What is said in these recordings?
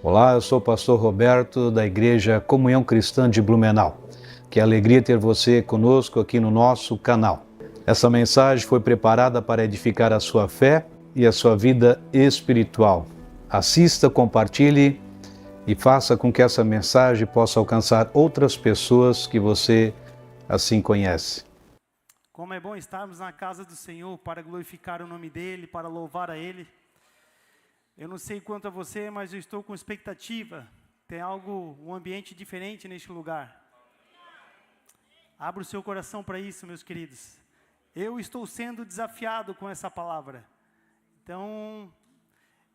Olá, eu sou o pastor Roberto da Igreja Comunhão Cristã de Blumenau. Que alegria ter você conosco aqui no nosso canal. Essa mensagem foi preparada para edificar a sua fé e a sua vida espiritual. Assista, compartilhe e faça com que essa mensagem possa alcançar outras pessoas que você assim conhece. Como é bom estarmos na casa do Senhor para glorificar o nome dEle, para louvar a Ele. Eu não sei quanto a você, mas eu estou com expectativa. Tem um ambiente diferente neste lugar. Abra o seu coração para isso, meus queridos. Eu estou sendo desafiado com essa palavra. Então,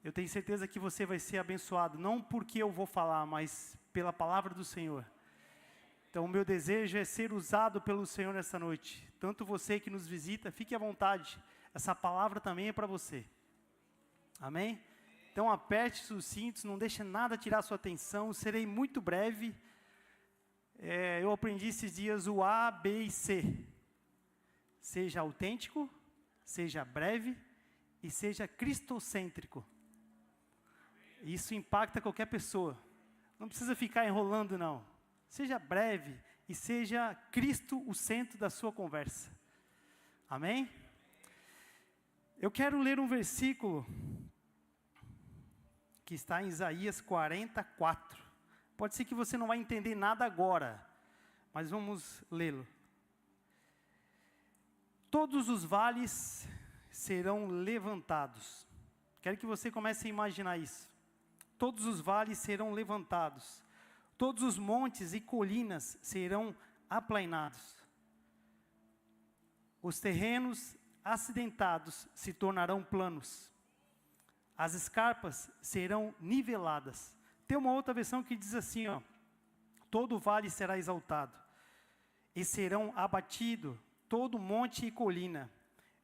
eu tenho certeza que você vai ser abençoado. Não porque eu vou falar, mas pela palavra do Senhor. Então, o meu desejo é ser usado pelo Senhor nessa noite. Tanto você que nos visita, fique à vontade. Essa palavra também é para você. Amém? Então, aperte os cintos, não deixe nada tirar sua atenção. Serei muito breve. Eu aprendi esses dias o A, B e C. Seja autêntico, seja breve e seja cristocêntrico. Isso impacta qualquer pessoa. Não precisa ficar enrolando, não. Seja breve e seja Cristo o centro da sua conversa. Amém? Eu quero ler um versículo que está em Isaías 44. Pode ser que você não vai entender nada agora, mas vamos lê-lo. Todos os vales serão levantados. Quero que você comece a imaginar isso. Todos os vales serão levantados. Todos os montes e colinas serão aplainados. Os terrenos acidentados se tornarão planos. As escarpas serão niveladas. Tem uma outra versão que diz assim, ó: todo vale será exaltado, e serão abatido todo monte e colina,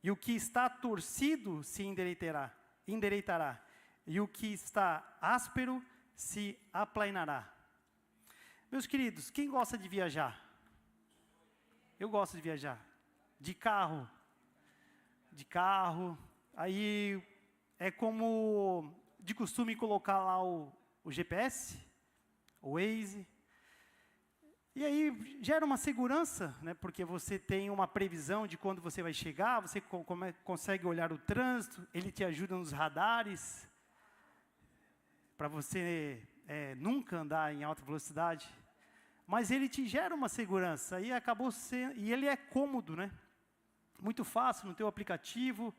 e o que está torcido se endireitará, e o que está áspero se aplainará. Meus queridos, quem gosta de viajar? Eu gosto de viajar. De carro. Aí é como de costume colocar lá o GPS, o Waze. E aí gera uma segurança, né? Porque você tem uma previsão de quando você vai chegar, você consegue olhar o trânsito, ele te ajuda nos radares, para você nunca andar em alta velocidade. Mas ele te gera uma segurança, e acabou sendo, e ele é cômodo, né? Muito fácil no teu aplicativo.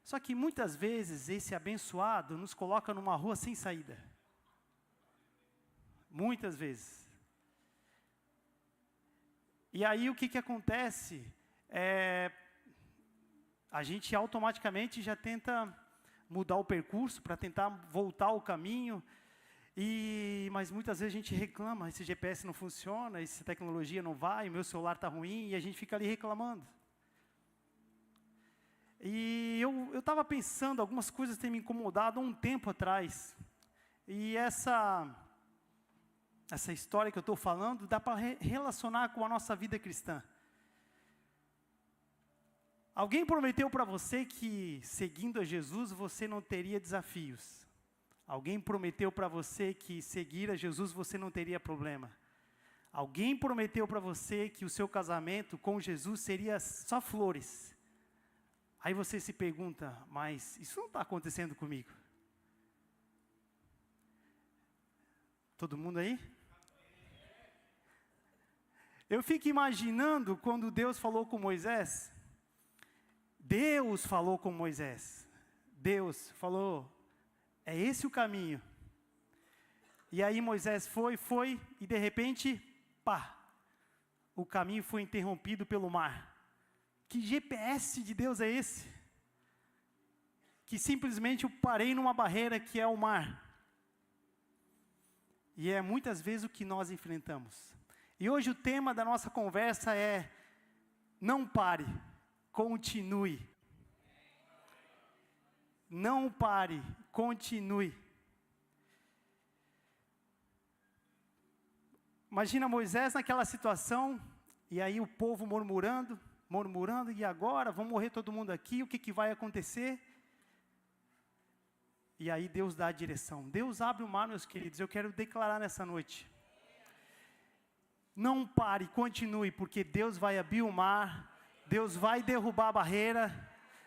Só que muitas vezes esse abençoado nos coloca numa rua sem saída. Muitas vezes. E aí o que acontece? A gente automaticamente já tenta mudar o percurso para tentar voltar ao caminho. Mas muitas vezes a gente reclama, esse GPS não funciona, essa tecnologia não vai, meu celular está ruim, e a gente fica ali reclamando. E eu estava pensando, algumas coisas têm me incomodado há um tempo atrás. E essa história que eu estou falando, dá para relacionar com a nossa vida cristã. Alguém prometeu para você que, seguindo a Jesus, você não teria desafios. Alguém prometeu para você que seguir a Jesus você não teria problema. Alguém prometeu para você que o seu casamento com Jesus seria só flores. Aí você se pergunta, mas isso não está acontecendo comigo. Todo mundo aí? Eu fico imaginando quando Deus falou com Moisés. Deus falou com Moisés. Deus falou, é esse o caminho. E aí Moisés foi, e de repente, pá, o caminho foi interrompido pelo mar. Que GPS de Deus é esse? Que simplesmente eu parei numa barreira que é o mar. E é muitas vezes o que nós enfrentamos. E hoje o tema da nossa conversa é: não pare, continue. Não pare, continue. Imagina Moisés naquela situação, e aí o povo murmurando, e agora? Vamos morrer todo mundo aqui, o que vai acontecer? E aí Deus dá a direção. Deus abre o mar, meus queridos. Eu quero declarar nessa noite. Não pare, continue, porque Deus vai abrir o mar. Deus vai derrubar a barreira.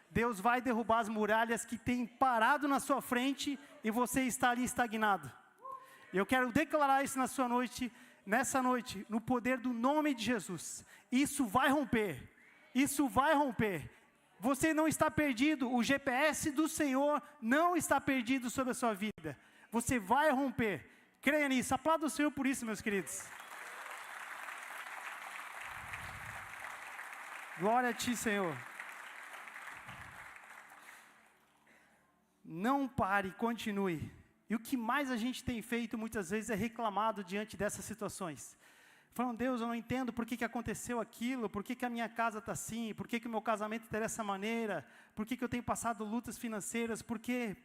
Deus vai derrubar as muralhas que têm parado na sua frente e você está ali estagnado. Eu quero declarar isso na sua noite, nessa noite, no poder do nome de Jesus. Isso vai romper. Isso vai romper. Você não está perdido. O GPS do Senhor não está perdido sobre a sua vida. Você vai romper. Creia nisso. Aplauda o Senhor por isso, meus queridos. Glória a Ti, Senhor. Não pare, continue. E o que mais a gente tem feito muitas vezes é reclamado diante dessas situações. Falando, Deus, eu não entendo por que aconteceu aquilo, por que a minha casa está assim, por que o meu casamento está dessa maneira, por que eu tenho passado lutas financeiras, por quê?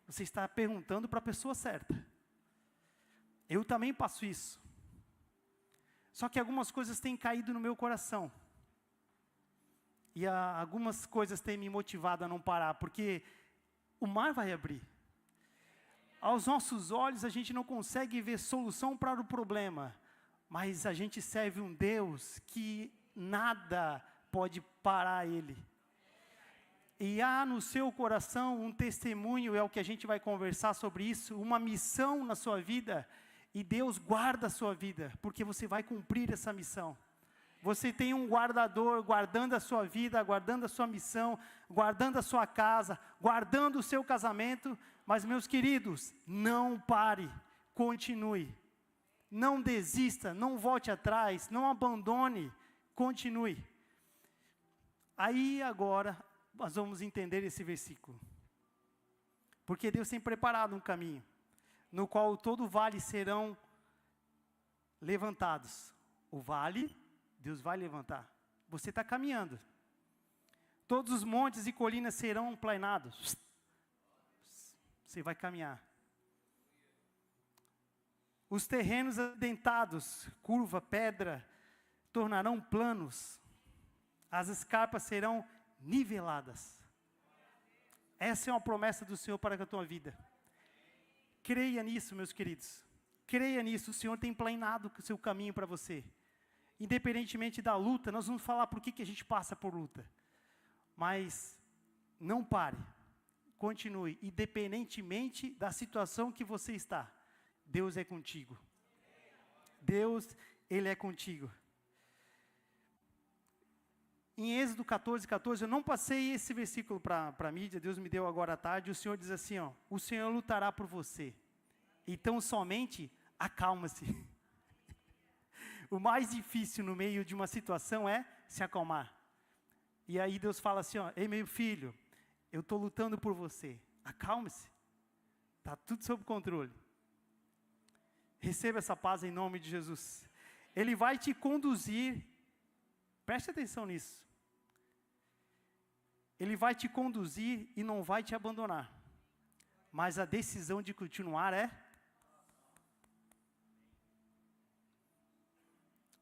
Você está perguntando para a pessoa certa. Eu também passo isso. Só que algumas coisas têm caído no meu coração. E algumas coisas têm me motivado a não parar, porque o mar vai abrir. Aos nossos olhos a gente não consegue ver solução para o problema, mas a gente serve um Deus que nada pode parar Ele. E há no seu coração um testemunho, é o que a gente vai conversar sobre isso, uma missão na sua vida, e Deus guarda a sua vida, porque você vai cumprir essa missão. Você tem um guardador guardando a sua vida, guardando a sua missão, guardando a sua casa, guardando o seu casamento. Mas, meus queridos, não pare, continue. Não desista, não volte atrás, não abandone, continue. Aí agora nós vamos entender esse versículo. Porque Deus tem preparado um caminho, no qual todo vale serão levantados. O vale, Deus vai levantar. Você está caminhando. Todos os montes e colinas serão aplanados. Você vai caminhar. Os terrenos adentados, curva, pedra, tornarão planos. As escarpas serão niveladas. Essa é uma promessa do Senhor para a tua vida. Creia nisso, meus queridos. Creia nisso. O Senhor tem planado o seu caminho para você. Independentemente da luta, nós vamos falar por que a gente passa por luta. Mas não pare. Continue, independentemente da situação que você está. Deus é contigo. Deus, Ele é contigo. Em Êxodo 14, eu não passei esse versículo para a mídia, Deus me deu agora à tarde, o Senhor diz assim, ó, o Senhor lutará por você. Então somente acalma-se. O mais difícil no meio de uma situação é se acalmar. E aí Deus fala assim, ó, ei meu filho, eu estou lutando por você, acalme-se, está tudo sob controle. Receba essa paz em nome de Jesus. Ele vai te conduzir, preste atenção nisso. Ele vai te conduzir e não vai te abandonar. Mas a decisão de continuar é...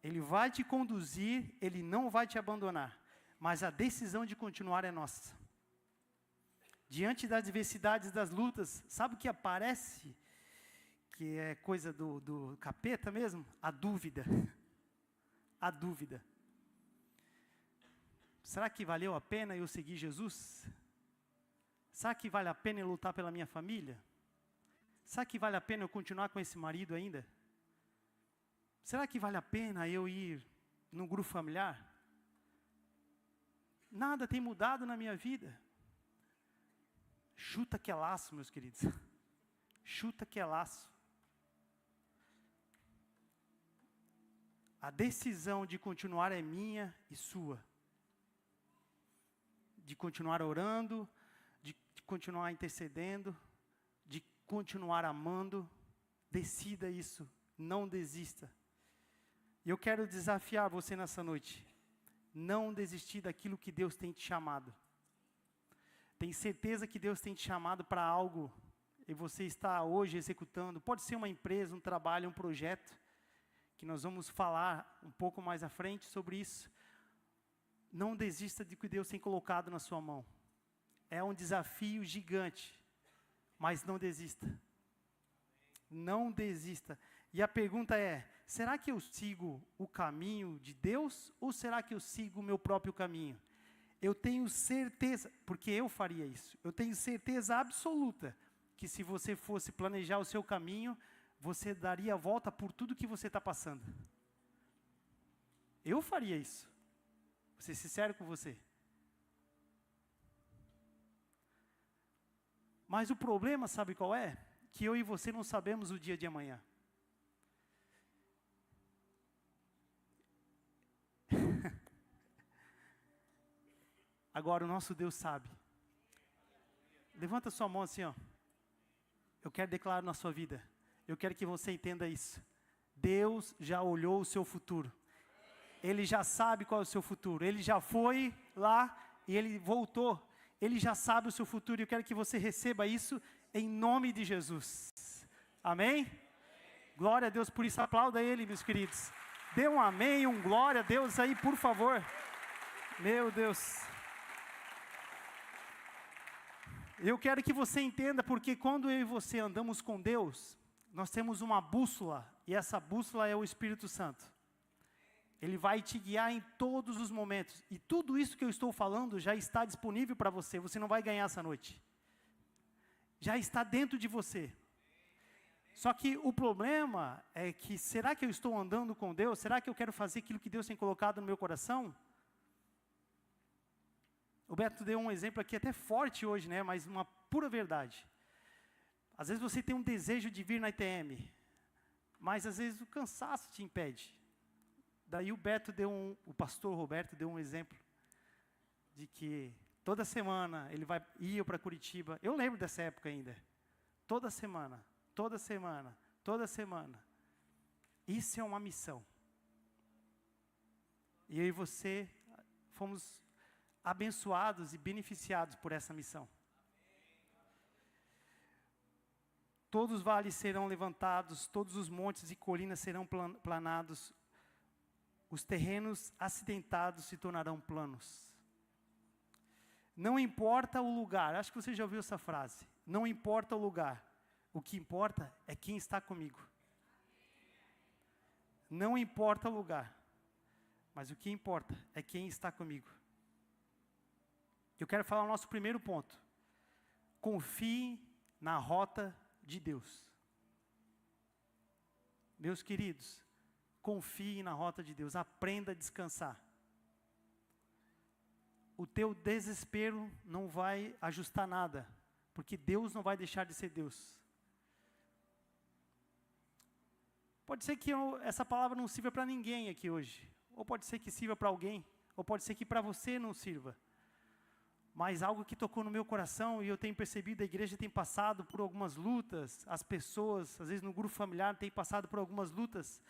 Ele vai te conduzir, Ele não vai te abandonar. Mas a decisão de continuar é nossa. Diante das adversidades, das lutas, sabe o que aparece? Que é coisa do capeta mesmo? A dúvida. A dúvida. Será que valeu a pena eu seguir Jesus? Será que vale a pena eu lutar pela minha família? Será que vale a pena eu continuar com esse marido ainda? Será que vale a pena eu ir num grupo familiar? Nada tem mudado na minha vida. Chuta que é laço, meus queridos. Chuta que é laço. A decisão de continuar é minha e sua. De continuar orando, de continuar intercedendo, de continuar amando. Decida isso, não desista. E eu quero desafiar você nessa noite. Não desistir daquilo que Deus tem te chamado. Tem certeza que Deus tem te chamado para algo e você está hoje executando. Pode ser uma empresa, um trabalho, um projeto, que nós vamos falar um pouco mais à frente sobre isso. Não desista de que Deus tem colocado na sua mão. é um desafio gigante, mas não desista. Não desista. E a pergunta é, será que eu sigo o caminho de Deus ou será que eu sigo o meu próprio caminho? Eu tenho certeza, porque eu faria isso, eu tenho certeza absoluta que se você fosse planejar o seu caminho, você daria a volta por tudo que você está passando. Eu faria isso. Vou ser sincero com você. Mas o problema, sabe qual é? Que eu e você não sabemos o dia de amanhã. Agora o nosso Deus sabe. Levanta sua mão assim, ó. Eu quero declarar na sua vida. Eu quero que você entenda isso. Deus já olhou o seu futuro. Ele já sabe qual é o seu futuro. Ele já foi lá e ele voltou. Ele já sabe o seu futuro. E eu quero que você receba isso em nome de Jesus. Amém? Glória a Deus por isso. Aplauda ele, meus queridos. Dê um amém, um glória a Deus aí, por favor. Meu Deus. Eu quero que você entenda, porque quando eu e você andamos com Deus, nós temos uma bússola, e essa bússola é o Espírito Santo. Ele vai te guiar em todos os momentos, e tudo isso que eu estou falando já está disponível para você, você não vai ganhar essa noite. Já está dentro de você. Só que o problema é que, será que eu estou andando com Deus? Será que eu quero fazer aquilo que Deus tem colocado no meu coração? O Beto deu um exemplo aqui até forte hoje, né? Mas uma pura verdade. Às vezes você tem um desejo de vir na ITM, mas às vezes o cansaço te impede. Daí o pastor Roberto deu um exemplo de que toda semana ele ia para Curitiba. Eu lembro dessa época ainda. Toda semana. Isso é uma missão. E eu e você fomos abençoados e beneficiados por essa missão. Todos os vales serão levantados, todos os montes e colinas serão planados, os terrenos acidentados se tornarão planos. Não importa o lugar, acho que você já ouviu essa frase, não importa o lugar, o que importa é quem está comigo. Não importa o lugar, mas o que importa é quem está comigo. Eu quero falar o nosso primeiro ponto. Confie na rota de Deus. Meus queridos, confie na rota de Deus, aprenda a descansar. O teu desespero não vai ajustar nada, porque Deus não vai deixar de ser Deus. Pode ser que essa palavra não sirva para ninguém aqui hoje, ou pode ser que sirva para alguém, ou pode ser que para você não sirva. Mas algo que tocou no meu coração, e eu tenho percebido, a igreja tem passado por algumas lutas, as pessoas, às vezes no grupo familiar, têm passado por algumas lutas,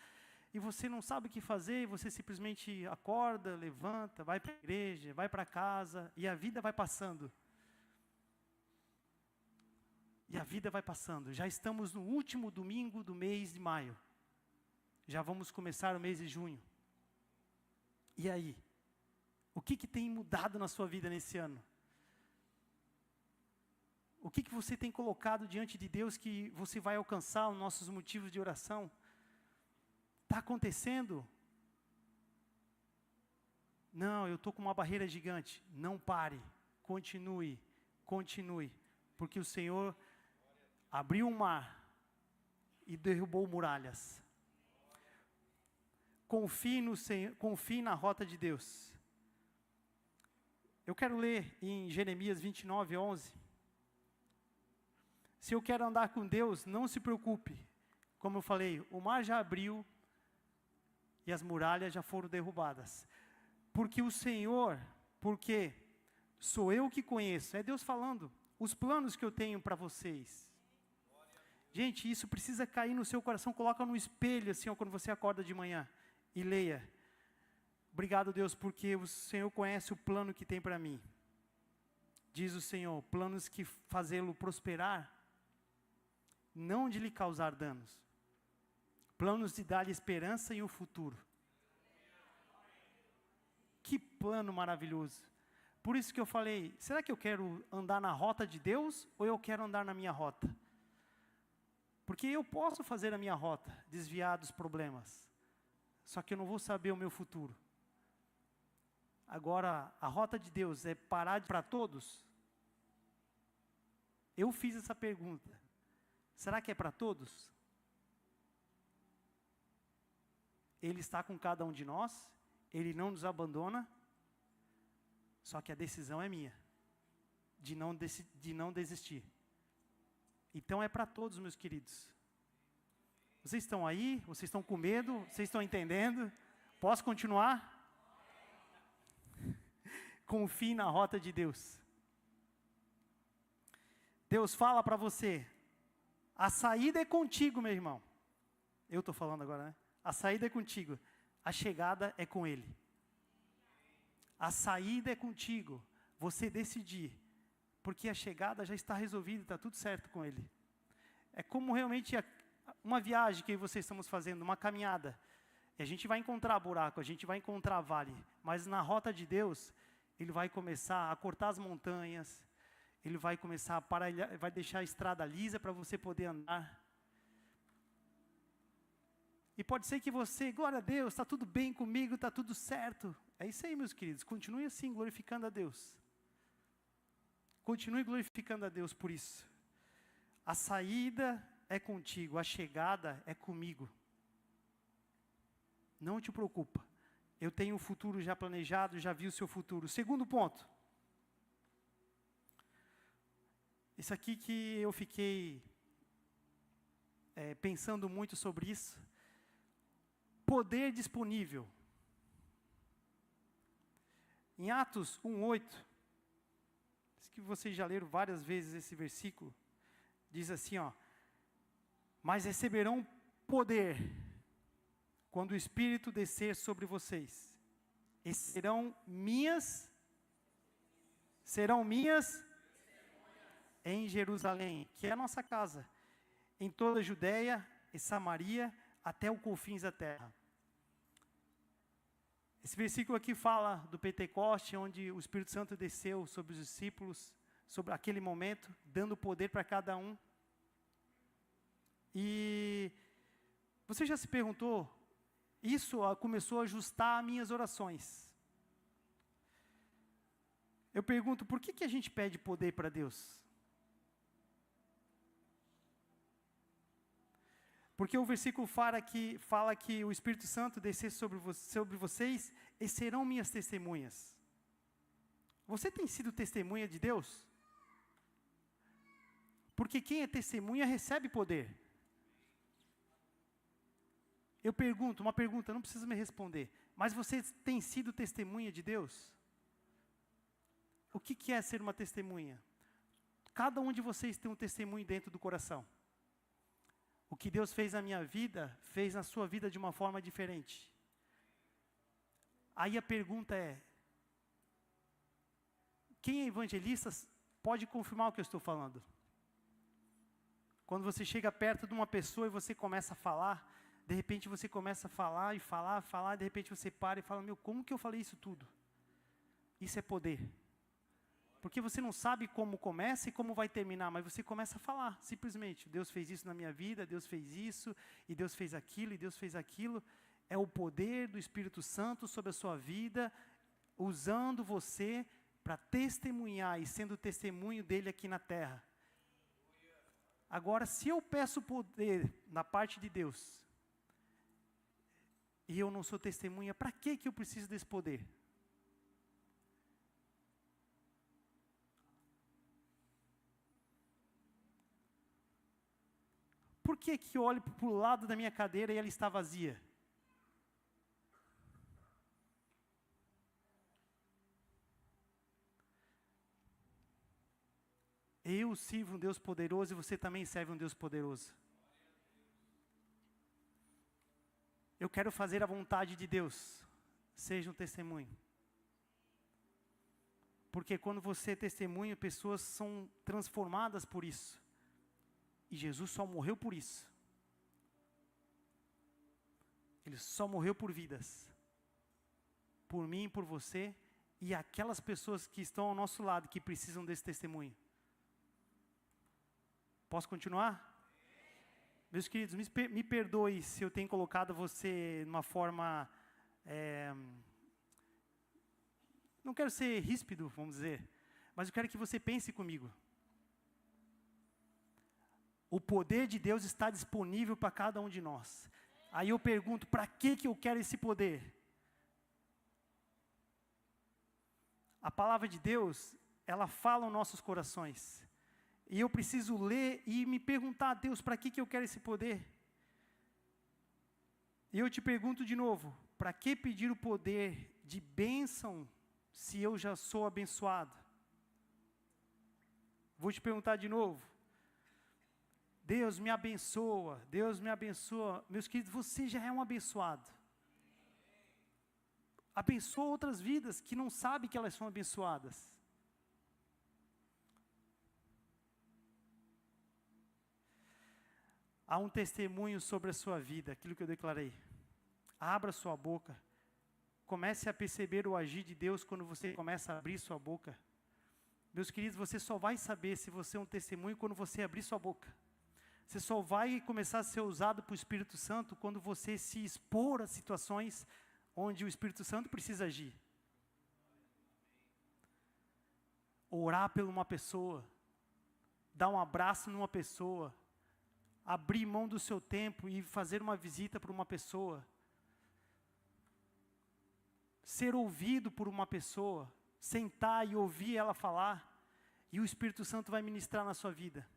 e você não sabe o que fazer, e você simplesmente acorda, levanta, vai para a igreja, vai para casa, e a vida vai passando. E a vida vai passando. Já estamos no último domingo do mês de maio. Já vamos começar o mês de junho. E aí? O que tem mudado na sua vida nesse ano? O que você tem colocado diante de Deus que você vai alcançar os nossos motivos de oração? Está acontecendo? Não, eu estou com uma barreira gigante. Não pare, continue, porque o Senhor abriu um mar e derrubou muralhas. Confie no Senhor, confie na rota de Deus. Eu quero ler em Jeremias 29:11. Se eu quero andar com Deus, não se preocupe. Como eu falei, o mar já abriu e as muralhas já foram derrubadas. Porque sou eu que conheço, é Deus falando, os planos que eu tenho para vocês. Gente, isso precisa cair no seu coração, coloca no espelho, assim, ó, quando você acorda de manhã, e leia. Obrigado, Deus, porque o Senhor conhece o plano que tem para mim. Diz o Senhor, planos que fazê-lo prosperar, não de lhe causar danos. Planos de dar-lhe esperança e um futuro. Que plano maravilhoso. Por isso que eu falei, será que eu quero andar na rota de Deus ou eu quero andar na minha rota? Porque eu posso fazer a minha rota, desviar dos problemas, só que eu não vou saber o meu futuro. Agora, a rota de Deus é parar para todos? Eu fiz essa pergunta. Será que é para todos? Ele está com cada um de nós, Ele não nos abandona, só que a decisão é minha, de não desistir. Então é para todos, meus queridos. Vocês estão aí? Vocês estão com medo? Vocês estão entendendo? Posso continuar? Confie na rota de Deus. Deus fala para você, a saída é contigo, meu irmão. Eu estou falando agora, né? A saída é contigo, a chegada é com Ele. A saída é contigo, você decidir, porque a chegada já está resolvida, está tudo certo com Ele. É como realmente uma viagem que vocês estamos fazendo, uma caminhada. E a gente vai encontrar buraco, a gente vai encontrar vale, mas na rota de Deus, Ele vai começar a cortar as montanhas, Ele vai começar a aparelhar, vai deixar a estrada lisa para você poder andar. E pode ser que você, glória a Deus, está tudo bem comigo, está tudo certo. É isso aí, meus queridos, continue assim, glorificando a Deus. Continue glorificando a Deus por isso. A saída é contigo, a chegada é comigo. Não te preocupa. Eu tenho um futuro já planejado, já vi o seu futuro. Segundo ponto. Isso aqui que eu fiquei pensando muito sobre isso. Poder disponível. Em Atos 1:8, diz que vocês já leram várias vezes esse versículo, diz assim, ó, mas receberão poder quando o Espírito descer sobre vocês, e serão minhas em Jerusalém, que é a nossa casa, em toda a Judéia e Samaria, até os confins da terra. Esse versículo aqui fala do Pentecoste, onde o Espírito Santo desceu sobre os discípulos, sobre aquele momento, dando poder para cada um. E você já se perguntou, isso começou a ajustar minhas orações. Eu pergunto, por que a gente pede poder para Deus? Porque o versículo fala que o Espírito Santo descer sobre vocês e serão minhas testemunhas. Você tem sido testemunha de Deus? Porque quem é testemunha recebe poder. Eu pergunto, uma pergunta, não precisa me responder. Mas você tem sido testemunha de Deus? O que é ser uma testemunha? Cada um de vocês tem um testemunho dentro do coração. O que Deus fez na minha vida, fez na sua vida de uma forma diferente. Aí a pergunta é, quem é evangelista pode confirmar o que eu estou falando? Quando você chega perto de uma pessoa e você começa a falar, de repente você começa a falar, de repente você para e fala, meu, como que eu falei isso tudo? Isso é poder. Porque você não sabe como começa e como vai terminar, mas você começa a falar, simplesmente. Deus fez isso na minha vida, Deus fez isso, e Deus fez aquilo, e Deus fez aquilo. É o poder do Espírito Santo sobre a sua vida, usando você para testemunhar e sendo testemunho dele aqui na terra. Agora, se eu peço poder na parte de Deus, e eu não sou testemunha, para que eu preciso desse poder? Por que eu olho para o lado da minha cadeira e ela está vazia? Eu sirvo um Deus poderoso e você também serve um Deus poderoso. Eu quero fazer a vontade de Deus. Seja um testemunho. Porque quando você é testemunho, pessoas são transformadas por isso. E Jesus só morreu por isso. Ele só morreu por vidas. Por mim e por você. e aquelas pessoas que estão ao nosso lado, que precisam desse testemunho. Posso continuar? Meus queridos, me perdoe se eu tenho colocado você de uma forma... não quero ser ríspido, vamos dizer, mas eu quero que você pense comigo. O poder de Deus está disponível para cada um de nós. Aí eu pergunto, para que eu quero esse poder? A palavra de Deus, ela fala aos nossos corações. E eu preciso ler e me perguntar, Deus, para que eu quero esse poder? E eu te pergunto de novo, para que pedir o poder de bênção se eu já sou abençoado? Vou te perguntar de novo. Deus me abençoa, Deus me abençoa. Meus queridos, você já é um abençoado. Abençoa outras vidas que não sabem que elas são abençoadas. Há um testemunho sobre a sua vida, aquilo que eu declarei. Abra sua boca. Comece a perceber o agir de Deus quando você começa a abrir sua boca. Meus queridos, você só vai saber se você é um testemunho quando você abrir sua boca. Você só vai começar a ser usado por Espírito Santo quando você se expor a situações onde o Espírito Santo precisa agir. Orar por uma pessoa, dar um abraço numa pessoa, abrir mão do seu tempo e fazer uma visita para uma pessoa, ser ouvido por uma pessoa, sentar e ouvir ela falar, e o Espírito Santo vai ministrar na sua vida.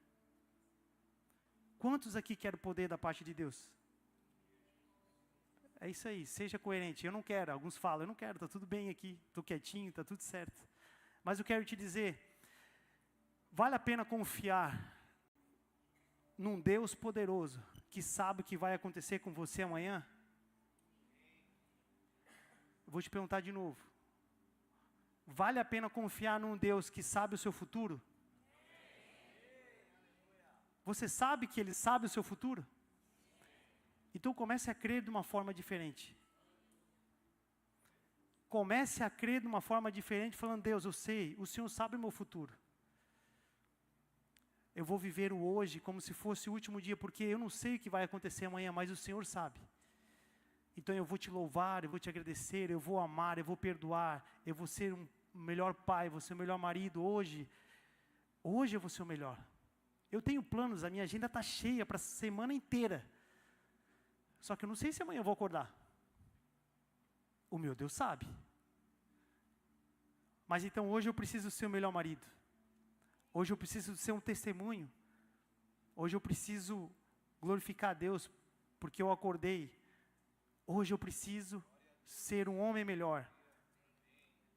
Quantos aqui querem o poder da parte de Deus? É isso aí, seja coerente. Eu não quero, alguns falam, eu não quero, está tudo bem aqui, estou quietinho, está tudo certo. Mas eu quero te dizer, vale a pena confiar num Deus poderoso, que sabe o que vai acontecer com você amanhã? Eu vou te perguntar de novo. Vale a pena confiar num Deus que sabe o seu futuro? Você sabe que Ele sabe o seu futuro? Então comece a crer de uma forma diferente. Comece a crer de uma forma diferente, falando, Deus, eu sei, o Senhor sabe o meu futuro. Eu vou viver o hoje como se fosse o último dia, porque eu não sei o que vai acontecer amanhã, mas o Senhor sabe. Então eu vou te louvar, eu vou te agradecer, eu vou amar, eu vou perdoar, eu vou ser um melhor pai, vou ser o melhor marido hoje. Hoje eu vou ser o melhor. Eu tenho planos, a minha agenda está cheia para a semana inteira. Só que eu não sei se amanhã eu vou acordar. O meu Deus sabe. Mas então hoje eu preciso ser o melhor marido. Hoje eu preciso ser um testemunho. Hoje eu preciso glorificar a Deus porque eu acordei. Hoje eu preciso ser um homem melhor.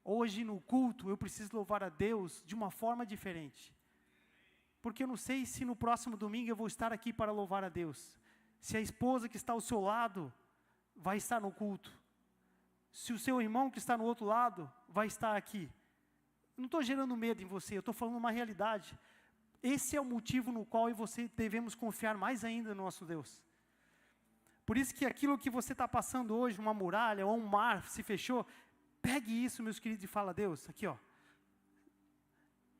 Hoje no culto eu preciso louvar a Deus de uma forma diferente. Porque eu não sei se no próximo domingo eu vou estar aqui para louvar a Deus. Se a esposa que está ao seu lado vai estar no culto. Se o seu irmão que está no outro lado vai estar aqui. Eu não estou gerando medo em você, eu estou falando uma realidade. Esse é o motivo no qual eu e você devemos confiar mais ainda no nosso Deus. Por isso que aquilo que você está passando hoje, uma muralha ou um mar se fechou, pegue isso, meus queridos, e fala, Deus, aqui ó,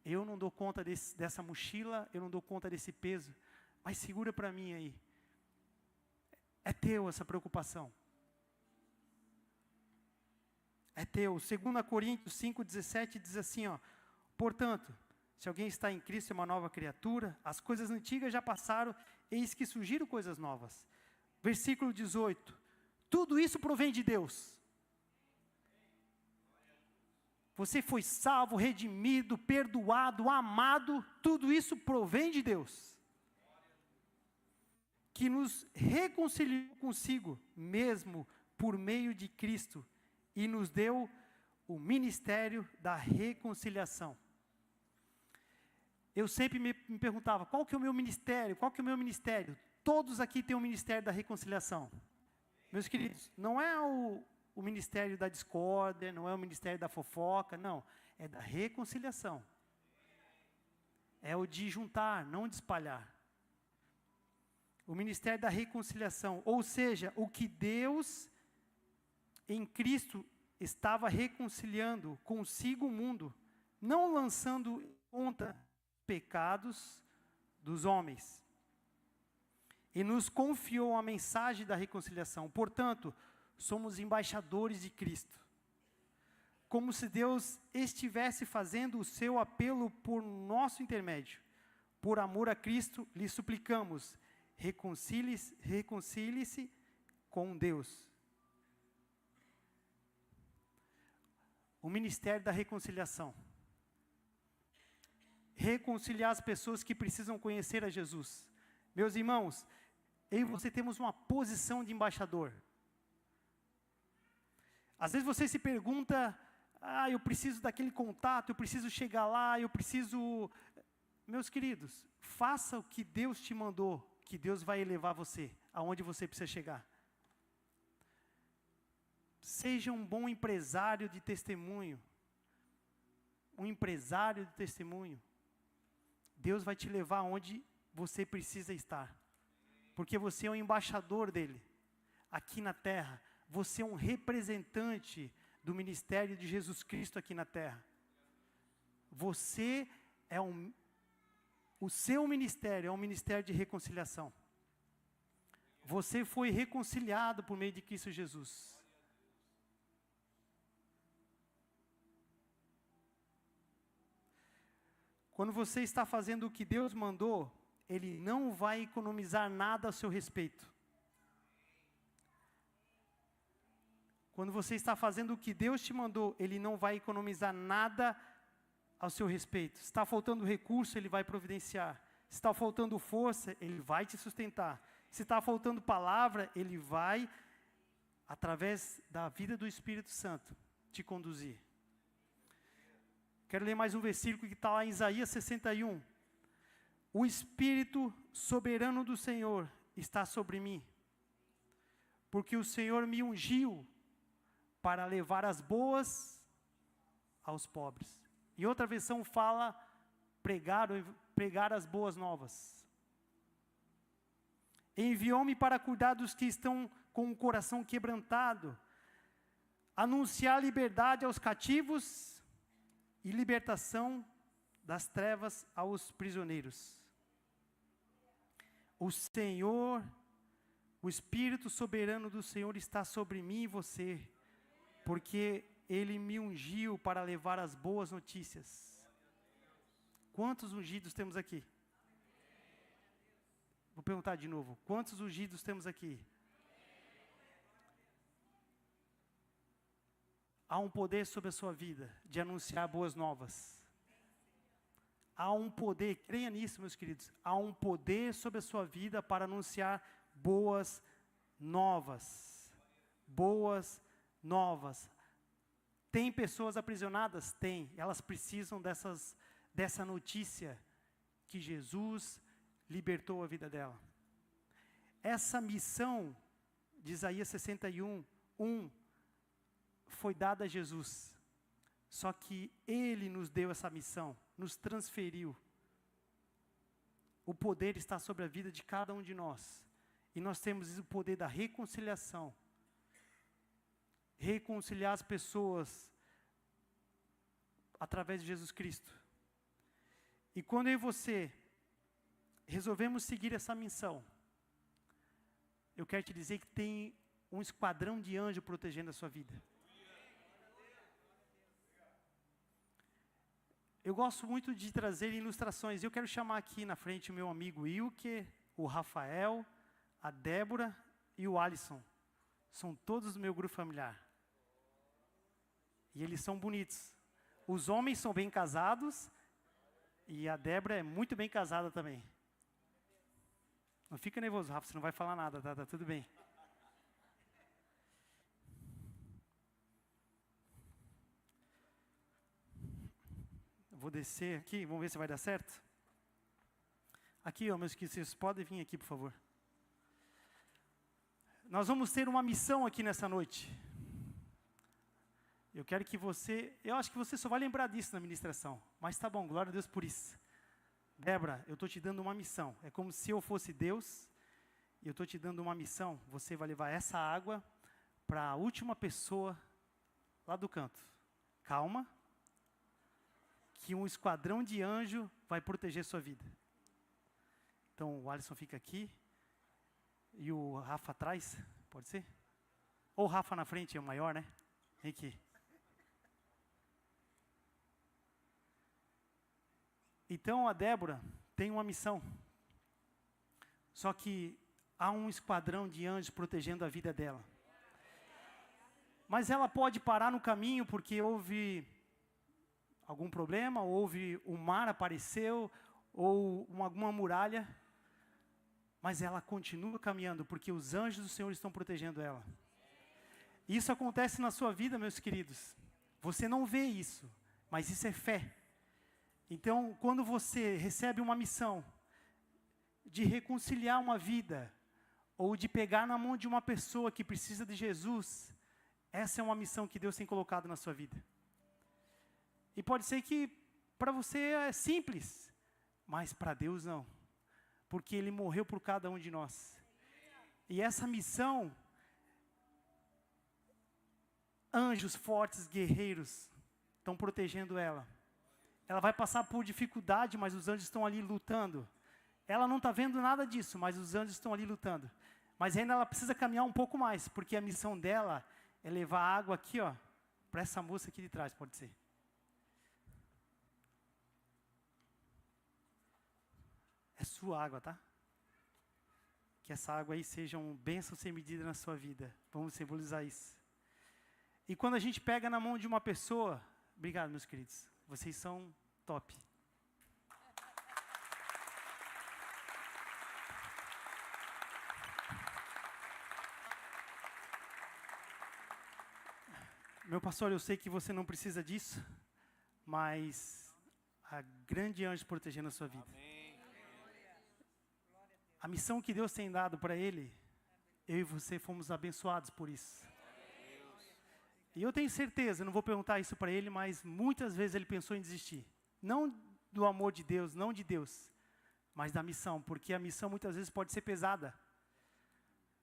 eu não dou conta dessa mochila, eu não dou conta desse peso, mas segura para mim aí. É teu essa preocupação. É teu. 2 Coríntios 5,17 diz assim, ó, portanto, se alguém está em Cristo é uma nova criatura, as coisas antigas já passaram, eis que surgiram coisas novas. Versículo 18, tudo isso provém de Deus. Você foi salvo, redimido, perdoado, amado, tudo isso provém de Deus. Que nos reconciliou consigo, mesmo por meio de Cristo, e nos deu o ministério da reconciliação. Eu sempre me perguntava, qual que é o meu ministério? Qual que é o meu ministério? Todos aqui têm o ministério da reconciliação. Meus queridos, não é o ministério da discórdia, não é o ministério da fofoca, não. É da reconciliação. É o de juntar, não de espalhar. O ministério da reconciliação, ou seja, o que Deus em Cristo estava reconciliando consigo o mundo, não lançando em conta pecados dos homens. E nos confiou a mensagem da reconciliação. Portanto, somos embaixadores de Cristo. Como se Deus estivesse fazendo o seu apelo por nosso intermédio. Por amor a Cristo, lhe suplicamos, reconcilie-se com Deus. O ministério da reconciliação. Reconciliar as pessoas que precisam conhecer a Jesus. Meus irmãos, eu e você temos uma posição de embaixador. Às vezes você se pergunta, eu preciso daquele contato, eu preciso chegar lá, eu preciso... Meus queridos, faça o que Deus te mandou, que Deus vai elevar você, aonde você precisa chegar. Seja um bom empresário de testemunho. Um empresário de testemunho. Deus vai te levar aonde você precisa estar. Porque você é um embaixador dele. Aqui na terra. Você é um representante do ministério de Jesus Cristo aqui na terra. Você é o seu ministério é um ministério de reconciliação. Você foi reconciliado por meio de Cristo Jesus. Quando você está fazendo o que Deus mandou, Ele não vai economizar nada a seu respeito. Quando você está fazendo o que Deus te mandou, Ele não vai economizar nada ao seu respeito. Se está faltando recurso, Ele vai providenciar. Se está faltando força, Ele vai te sustentar. Se está faltando palavra, Ele vai, através da vida do Espírito Santo, te conduzir. Quero ler mais um versículo que está lá em Isaías 61. O Espírito soberano do Senhor está sobre mim, porque o Senhor me ungiu para levar as boas aos pobres. E outra versão fala pregar as boas novas. Enviou-me para cuidar dos que estão com o coração quebrantado, anunciar liberdade aos cativos e libertação das trevas aos prisioneiros. O Senhor, o Espírito soberano do Senhor está sobre mim e você, porque Ele me ungiu para levar as boas notícias. Quantos ungidos temos aqui? Vou perguntar de novo, quantos ungidos temos aqui? Há um poder sobre a sua vida de anunciar boas novas. Há um poder, creia nisso, meus queridos. Há um poder sobre a sua vida para anunciar boas novas. Boas novas. Tem pessoas aprisionadas? Tem. Elas precisam dessa notícia que Jesus libertou a vida dela. Essa missão de Isaías 61, 1, foi dada a Jesus. Só que Ele nos deu essa missão, nos transferiu. O poder está sobre a vida de cada um de nós. E nós temos o poder da reconciliação. Reconciliar as pessoas através de Jesus Cristo. E quando eu e você resolvemos seguir essa missão, eu quero te dizer que tem um esquadrão de anjos protegendo a sua vida. Eu gosto muito de trazer ilustrações. Eu quero chamar aqui na frente o meu amigo Ilke, o Rafael, a Débora e o Alisson. São todos do meu grupo familiar. E eles são bonitos. Os homens são bem casados e a Débora é muito bem casada também. Não fica nervoso, Rafa, você não vai falar nada, tá tudo bem. Vou descer aqui, vamos ver se vai dar certo. Aqui, meus queridos, vocês podem vir aqui, por favor. Nós vamos ter uma missão aqui nessa noite. Eu quero que eu acho que você só vai lembrar disso na ministração. Mas tá bom, glória a Deus por isso. Débora, eu estou te dando uma missão. É como se eu fosse Deus, e eu estou te dando uma missão. Você vai levar essa água para a última pessoa lá do canto. Calma, que um esquadrão de anjo vai proteger sua vida. Então o Alisson fica aqui e o Rafa atrás, pode ser? Ou o Rafa na frente, é o maior, né? Vem aqui. Então a Débora tem uma missão. Só que há um esquadrão de anjos protegendo a vida dela. Mas ela pode parar no caminho porque houve algum problema, houve o mar apareceu, ou alguma muralha. Mas ela continua caminhando porque os anjos do Senhor estão protegendo ela. Isso acontece na sua vida, meus queridos. Você não vê isso, mas isso é fé. Então, quando você recebe uma missão de reconciliar uma vida, ou de pegar na mão de uma pessoa que precisa de Jesus, essa é uma missão que Deus tem colocado na sua vida. E pode ser que para você é simples, mas para Deus não. Porque Ele morreu por cada um de nós. E essa missão, anjos fortes, guerreiros, estão protegendo ela. Ela vai passar por dificuldade, mas os anjos estão ali lutando. Ela não está vendo nada disso, mas os anjos estão ali lutando. Mas ainda ela precisa caminhar um pouco mais, porque a missão dela é levar água aqui, ó, para essa moça aqui de trás, pode ser. É sua água, tá? Que essa água aí seja uma bênção sem medida na sua vida. Vamos simbolizar isso. E quando a gente pega na mão de uma pessoa... Obrigado, meus queridos. Vocês são top. Meu pastor, eu sei que você não precisa disso, mas há grande anjo protegendo a sua vida. Amém. A missão que Deus tem dado para ele, eu e você fomos abençoados por isso. E eu tenho certeza, não vou perguntar isso para ele, mas muitas vezes ele pensou em desistir. Não do amor de Deus, não de Deus, mas da missão, porque a missão muitas vezes pode ser pesada.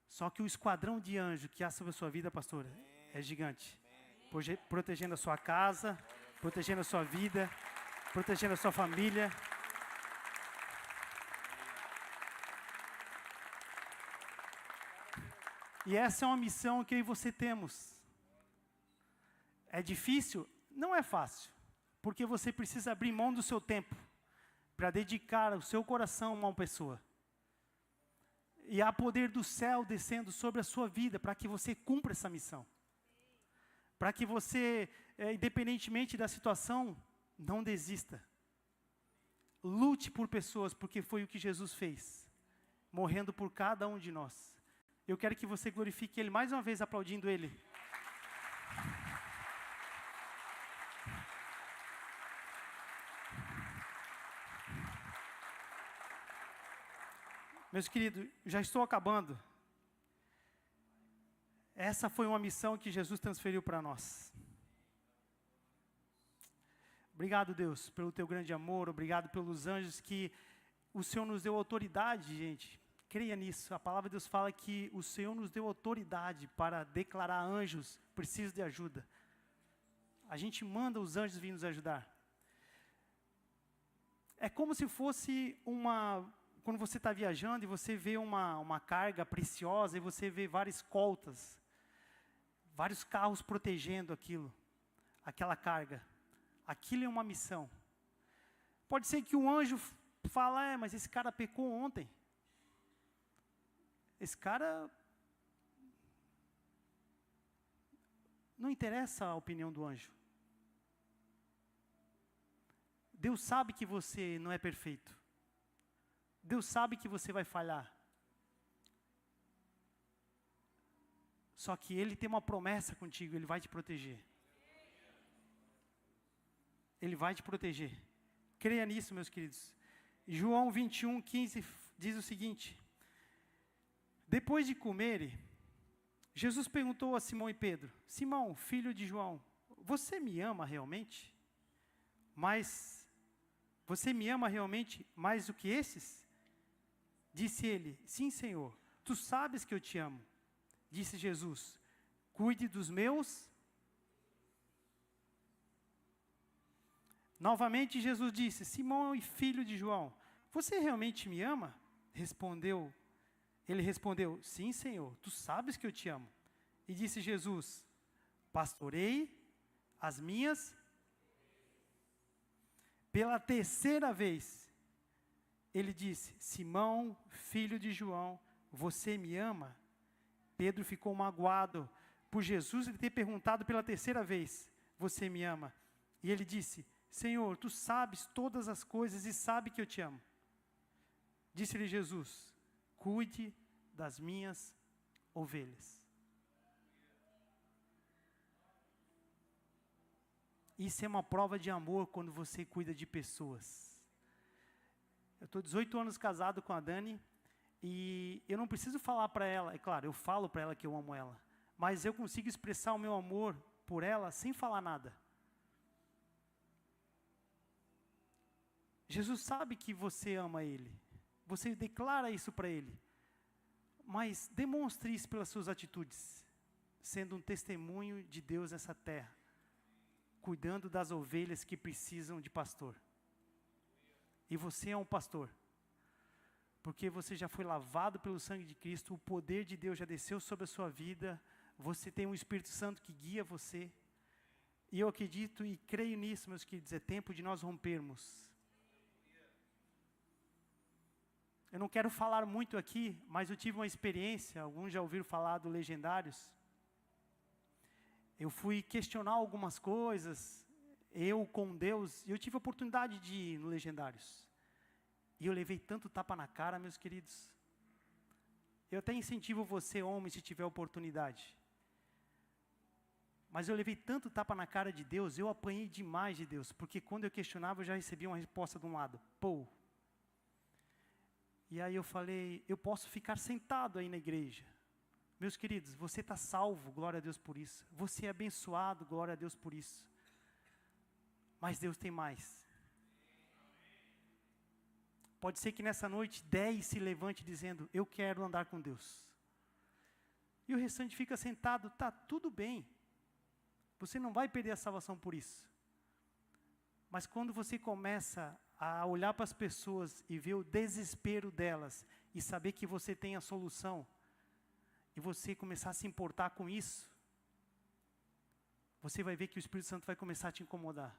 Só que o esquadrão de anjo que há sobre a sua vida, pastora, é gigante. Protegendo a sua casa, protegendo a sua vida, protegendo a sua família. E essa é uma missão que eu e você temos. É difícil? Não é fácil, porque você precisa abrir mão do seu tempo para dedicar o seu coração a uma pessoa. E há poder do céu descendo sobre a sua vida para que você cumpra essa missão. Para que você, independentemente da situação, não desista. Lute por pessoas, porque foi o que Jesus fez, morrendo por cada um de nós. Eu quero que você glorifique Ele mais uma vez, aplaudindo Ele. Meus queridos, já estou acabando. Essa foi uma missão que Jesus transferiu para nós. Obrigado, Deus, pelo teu grande amor. Obrigado pelos anjos que o Senhor nos deu autoridade, gente. Creia nisso. A palavra de Deus fala que o Senhor nos deu autoridade para declarar anjos precisos de ajuda. A gente manda os anjos vir nos ajudar. É como se fosse quando você está viajando e você vê uma carga preciosa e você vê várias escoltas, vários carros protegendo aquela carga. Aquilo é uma missão. Pode ser que o anjo fale, mas esse cara pecou ontem. Esse cara... Não interessa a opinião do anjo. Deus sabe que você não é perfeito. Deus sabe que você vai falhar. Só que Ele tem uma promessa contigo, Ele vai te proteger. Ele vai te proteger. Creia nisso, meus queridos. João 21:15 diz o seguinte: depois de comerem, Jesus perguntou a Simão e Pedro: Simão, filho de João, você me ama realmente? Mas você me ama realmente mais do que esses? Disse ele: sim, Senhor, tu sabes que eu te amo. Disse Jesus: cuide dos meus Novamente Jesus disse: Simão, filho de João, você realmente me ama? Ele respondeu: sim, Senhor, tu sabes que eu te amo. E disse Jesus: pastorei as minhas. Pela terceira vez, ele disse: Simão, filho de João, você me ama? Pedro ficou magoado por Jesus lhe ter perguntado pela terceira vez: você me ama? E ele disse: Senhor, tu sabes todas as coisas e sabe que eu te amo. Disse-lhe Jesus: cuide das minhas ovelhas. Isso é uma prova de amor quando você cuida de pessoas. Eu estou 18 anos casado com a Dani e eu não preciso falar para ela, é claro, eu falo para ela que eu amo ela, mas eu consigo expressar o meu amor por ela sem falar nada. Jesus sabe que você ama Ele, você declara isso para Ele, mas demonstre isso pelas suas atitudes, sendo um testemunho de Deus nessa terra, cuidando das ovelhas que precisam de pastor. E você é um pastor, porque você já foi lavado pelo sangue de Cristo, o poder de Deus já desceu sobre a sua vida, você tem um Espírito Santo que guia você, e eu acredito e creio nisso, meus queridos, é tempo de nós rompermos. Eu não quero falar muito aqui, mas eu tive uma experiência, alguns já ouviram falar do Legendários. Eu fui questionar algumas coisas, eu com Deus, e eu tive a oportunidade de ir no Legendários. E eu levei tanto tapa na cara, meus queridos. Eu até incentivo você, homem, se tiver oportunidade. Mas eu levei tanto tapa na cara de Deus, eu apanhei demais de Deus, porque quando eu questionava, eu já recebia uma resposta de um lado. Pô! E aí eu falei, eu posso ficar sentado aí na igreja. Meus queridos, você está salvo, glória a Deus por isso. Você é abençoado, glória a Deus por isso. Mas Deus tem mais. Pode ser que nessa noite 10 se levante dizendo, eu quero andar com Deus. E o restante fica sentado, tá tudo bem. Você não vai perder a salvação por isso. Mas quando você começa a olhar para as pessoas e ver o desespero delas e saber que você tem a solução, e você começar a se importar com isso, você vai ver que o Espírito Santo vai começar a te incomodar.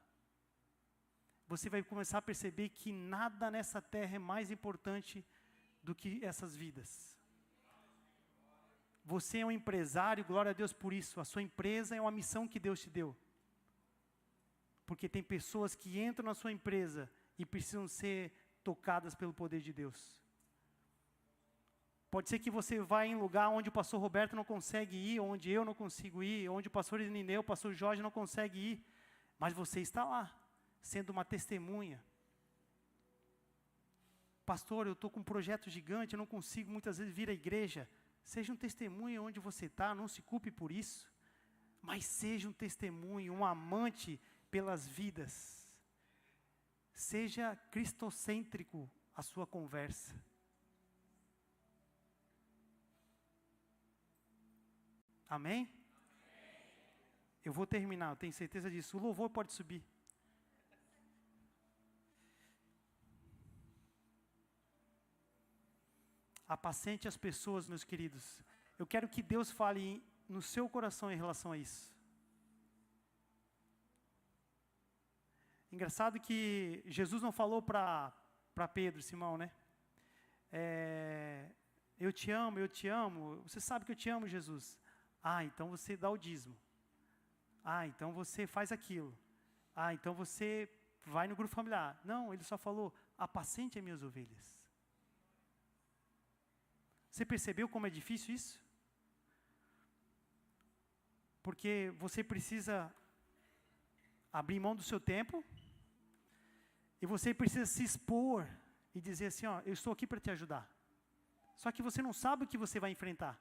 Você vai começar a perceber que nada nessa terra é mais importante do que essas vidas. Você é um empresário, glória a Deus por isso. A sua empresa é uma missão que Deus te deu. Porque tem pessoas que entram na sua empresa e precisam ser tocadas pelo poder de Deus. Pode ser que você vá em lugar onde o pastor Roberto não consegue ir, onde eu não consigo ir, onde o pastor Irineu, o pastor Jorge não consegue ir, mas você está lá, sendo uma testemunha. Pastor, eu estou com um projeto gigante, eu não consigo muitas vezes vir à igreja. Seja um testemunho onde você está, não se culpe por isso, mas seja um testemunho, um amante pelas vidas. Seja cristocêntrico a sua conversa. Amém? Eu vou terminar, eu tenho certeza disso. O louvor pode subir. Apacente as pessoas, meus queridos. Eu quero que Deus fale no seu coração em relação a isso. Engraçado que Jesus não falou para Pedro, Simão, né? Eu te amo, você sabe que eu te amo, Jesus. Ah, então você dá o dízimo. Ah, então você faz aquilo. Ah, então você vai no grupo familiar. Não, ele só falou, apacente as minhas ovelhas. Você percebeu como é difícil isso? Porque você precisa abrir mão do seu tempo, e você precisa se expor e dizer assim, ó, eu estou aqui para te ajudar. Só que você não sabe o que você vai enfrentar.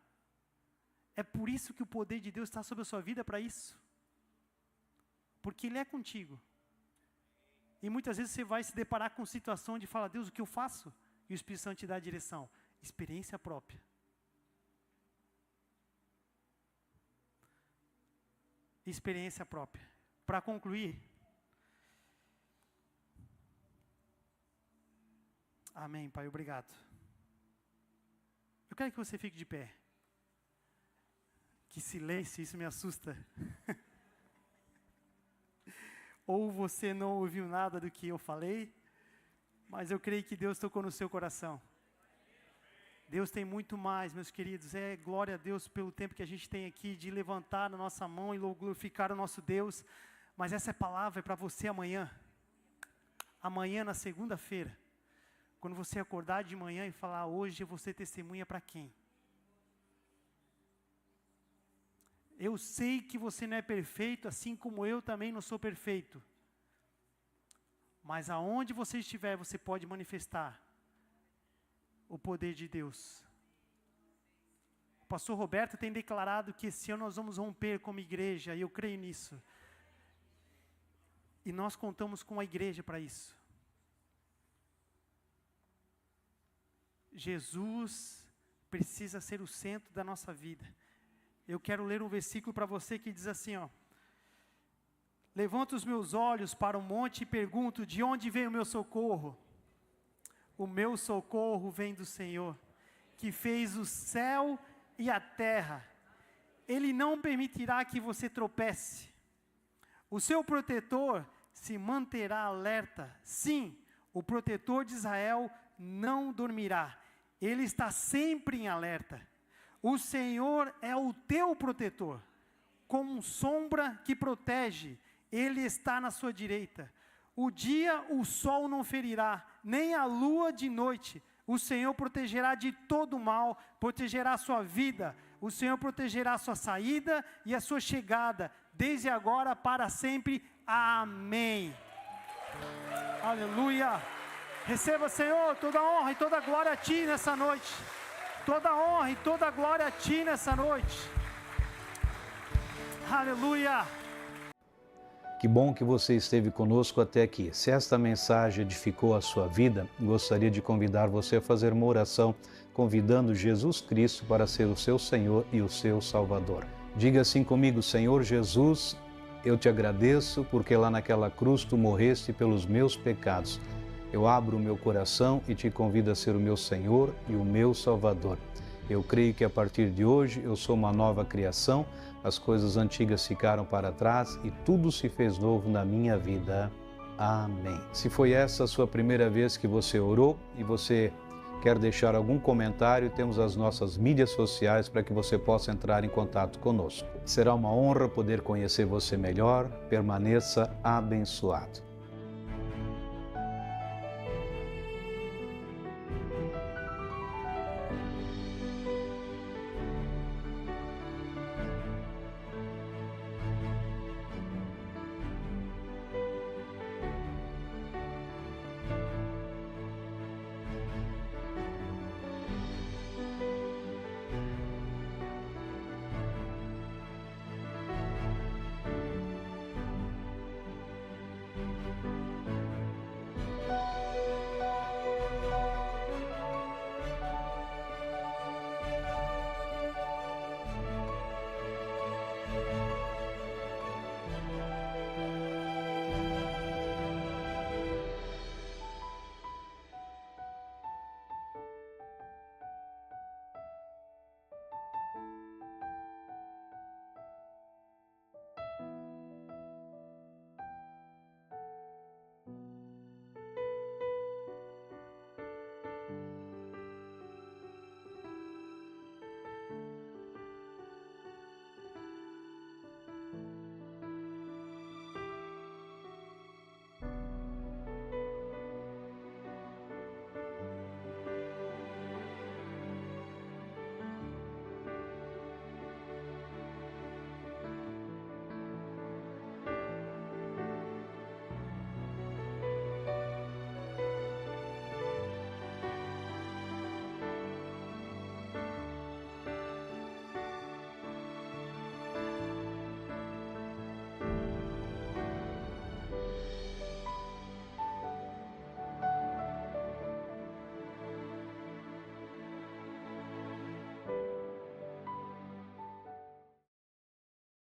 É por isso que o poder de Deus está sobre a sua vida, para isso. Porque Ele é contigo. E muitas vezes você vai se deparar com situação de falar, Deus, o que eu faço? E o Espírito Santo te dá a direção. Experiência própria. Experiência própria. Para concluir, Amém, Pai, obrigado. Eu quero que você fique de pé. Que silêncio, isso me assusta. Ou você não ouviu nada do que eu falei, mas eu creio que Deus tocou no seu coração. Deus tem muito mais, meus queridos. Glória a Deus pelo tempo que a gente tem aqui de levantar a nossa mão e glorificar o nosso Deus. Mas essa palavra é para você amanhã. Amanhã, na segunda-feira. Quando você acordar de manhã e falar, hoje eu vou ser testemunha para quem? Eu sei que você não é perfeito, assim como eu também não sou perfeito. Mas aonde você estiver, você pode manifestar o poder de Deus. O pastor Roberto tem declarado que esse ano nós vamos romper como igreja, e eu creio nisso. E nós contamos com a igreja para isso. Jesus precisa ser o centro da nossa vida. Eu quero ler um versículo para você que diz assim, ó. Levanto os meus olhos para o monte e pergunto, de onde vem o meu socorro? O meu socorro vem do Senhor, que fez o céu e a terra. Ele não permitirá que você tropece. O seu protetor se manterá alerta. Sim, o protetor de Israel não dormirá. Ele está sempre em alerta. O Senhor é o teu protetor. Como sombra que protege, Ele está na sua direita. O dia o sol não ferirá, nem a lua de noite. O Senhor protegerá de todo mal, protegerá a sua vida. O Senhor protegerá a sua saída e a sua chegada, desde agora para sempre. Amém. Aleluia. Receba, Senhor, toda honra e toda glória a Ti nessa noite. Toda honra e toda glória a Ti nessa noite. Aleluia. Que bom que você esteve conosco até aqui. Se esta mensagem edificou a sua vida, gostaria de convidar você a fazer uma oração, convidando Jesus Cristo para ser o seu Senhor e o seu Salvador. Diga assim comigo: Senhor Jesus, eu te agradeço porque lá naquela cruz tu morreste pelos meus pecados. Eu abro o meu coração e te convido a ser o meu Senhor e o meu Salvador. Eu creio que a partir de hoje eu sou uma nova criação, as coisas antigas ficaram para trás e tudo se fez novo na minha vida. Amém. Se foi essa a sua primeira vez que você orou e você quer deixar algum comentário, temos as nossas mídias sociais para que você possa entrar em contato conosco. Será uma honra poder conhecer você melhor. Permaneça abençoado.